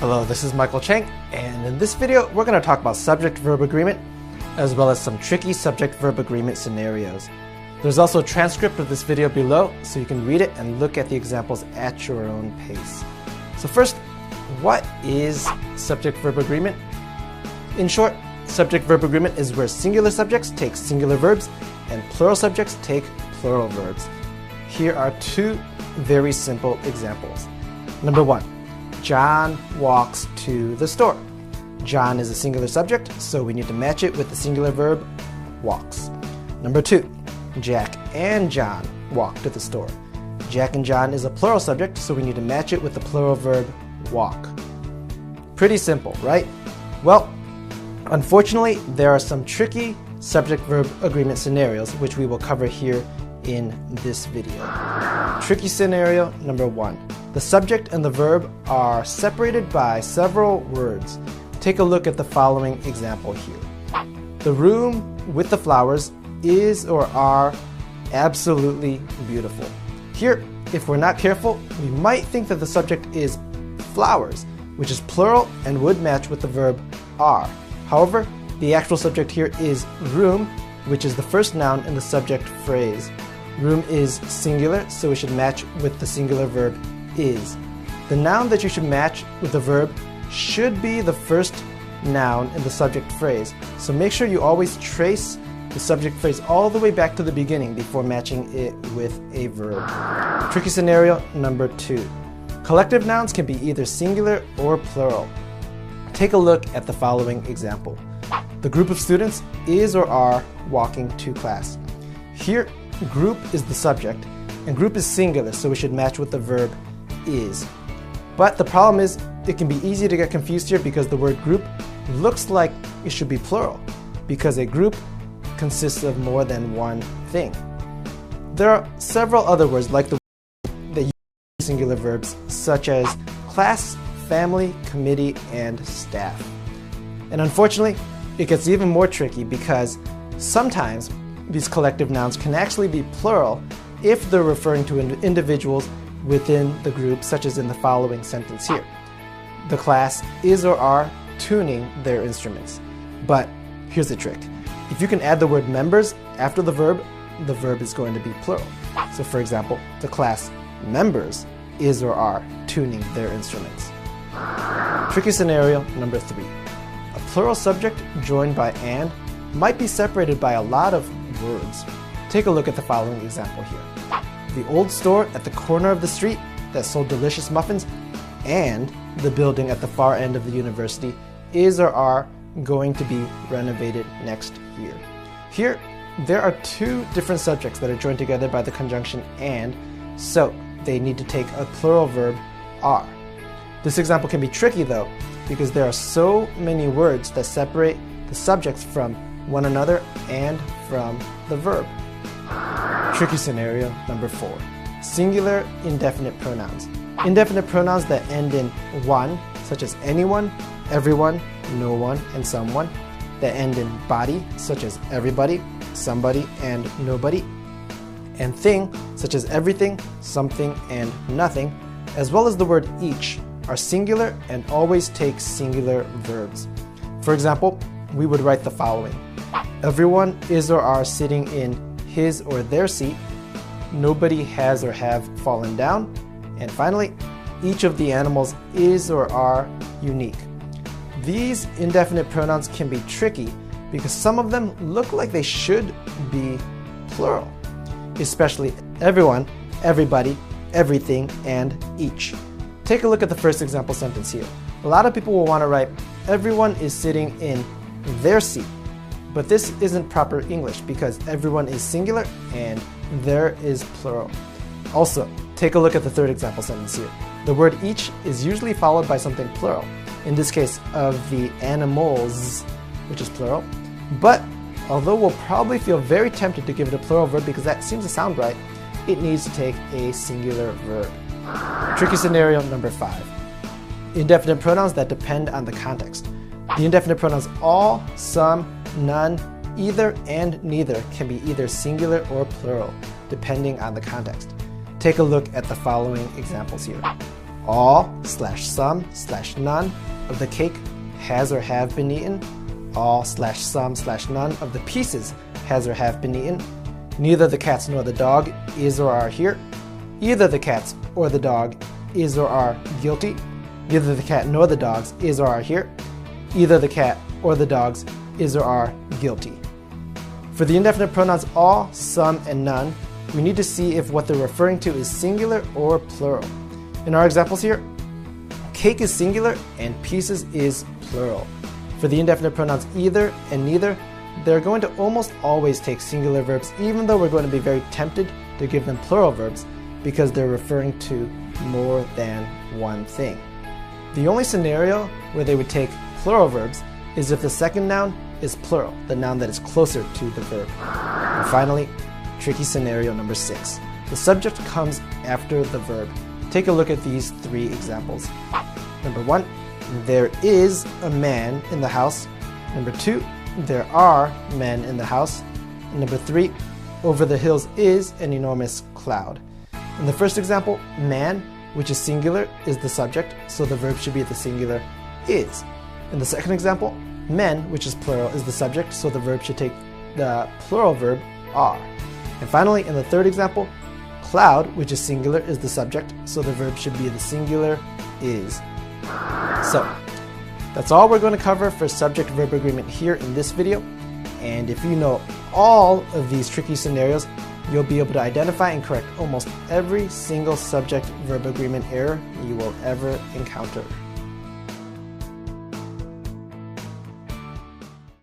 Hello, this is Michael Chang, and in this video we're going to talk about subject-verb agreement as well as some tricky subject-verb agreement scenarios. There's also a transcript of this video below so you can read it and look at the examples at your own pace. So first, what is subject-verb agreement? In short, subject-verb agreement is where singular subjects take singular verbs and plural subjects take plural verbs. Here are two very simple examples. Number one, John walks to the store. John is a singular subject, so we need to match it with the singular verb walks. Number two, Jack and John walk to the store. Jack and John is a plural subject, so we need to match it with the plural verb walk. Pretty simple, right? Well, unfortunately, there are some tricky subject-verb agreement scenarios which we will cover here in this video. Tricky scenario number one. The subject and the verb are separated by several words. Take a look at the following example here. The room with the flowers is or are absolutely beautiful. Here, if we're not careful, we might think that the subject is flowers, which is plural and would match with the verb are. However, the actual subject here is room, which is the first noun in the subject phrase. Room is singular, so we should match with the singular verb is. The noun that you should match with the verb should be the first noun in the subject phrase. So make sure you always trace the subject phrase all the way back to the beginning before matching it with a verb. Tricky scenario number two. Collective nouns can be either singular or plural. Take a look at the following example. The group of students is or are walking to class. Here, group is the subject, and group is singular, so we should match with the verb is. But the problem is, it can be easy to get confused here because the word group looks like it should be plural, because a group consists of more than one thing. There are several other words like the that use singular verbs, such as class, family, committee, and staff. And unfortunately, it gets even more tricky because sometimes these collective nouns can actually be plural if they're referring to individuals within the group, such as in the following sentence here. The class is or are tuning their instruments. But here's the trick. If you can add the word members after the verb is going to be plural. So for example, the class members is or are tuning their instruments. Tricky scenario number three. A plural subject joined by and might be separated by a lot of words. Take a look at the following example here. The old store at the corner of the street that sold delicious muffins and the building at the far end of the university is or are going to be renovated next year. Here, there are two different subjects that are joined together by the conjunction and, so they need to take a plural verb are. This example can be tricky though, because there are so many words that separate the subjects from one another and from the verb. Tricky scenario number four. Singular indefinite pronouns. Indefinite pronouns that end in one, such as anyone, everyone, no one, and someone. That end in body, such as everybody, somebody, and nobody. And thing, such as everything, something, and nothing, as well as the word each, are singular and always take singular verbs. For example, we would write the following. Everyone is or are sitting in his or their seat. Nobody has or have fallen down. And finally, each of the animals is or are unique. These indefinite pronouns can be tricky because some of them look like they should be plural, especially everyone, everybody, everything, and each. Take a look at the first example sentence here. A lot of people will want to write, everyone is sitting in their seat. But this isn't proper English because everyone is singular and there is plural. Also, take a look at the third example sentence here. The word each is usually followed by something plural, in this case of the animals, which is plural. But although we'll probably feel very tempted to give it a plural verb because that seems to sound right, it needs to take a singular verb. Tricky scenario number five. Indefinite pronouns that depend on the context. The indefinite pronouns all, some, none, either, and neither can be either singular or plural, depending on the context. Take a look at the following examples here. all slash some slash none of the cake has or have been eaten. All slash some slash none of the pieces has or have been eaten. Neither the cats nor the dog is or are here. Either the cats or the dog is or are guilty. Neither the cat nor the dogs is or are here. Either the cat or the dogs is or are guilty. For the indefinite pronouns all, some, and none, we need to see if what they're referring to is singular or plural. In our examples here, cake is singular and pieces is plural. For the indefinite pronouns either and neither, they're going to almost always take singular verbs, even though we're going to be very tempted to give them plural verbs because they're referring to more than one thing. The only scenario where they would take plural verbs is if the second noun is plural, the noun that is closer to the verb. And finally, tricky scenario number 6. The subject comes after the verb. Take a look at these 3 examples. Number 1, there is a man in the house. Number 2, there are men in the house. And number 3, over the hills is an enormous cloud. In the first example, man, which is singular, is the subject, so the verb should be the singular is. In the second example, men, which is plural, is the subject, so the verb should take the plural verb are. And finally, in the third example, cloud, which is singular, is the subject, so the verb should be the singular is. So, that's all we're going to cover for subject-verb agreement here in this video. And if you know all of these tricky scenarios, you'll be able to identify and correct almost every single subject-verb agreement error you will ever encounter.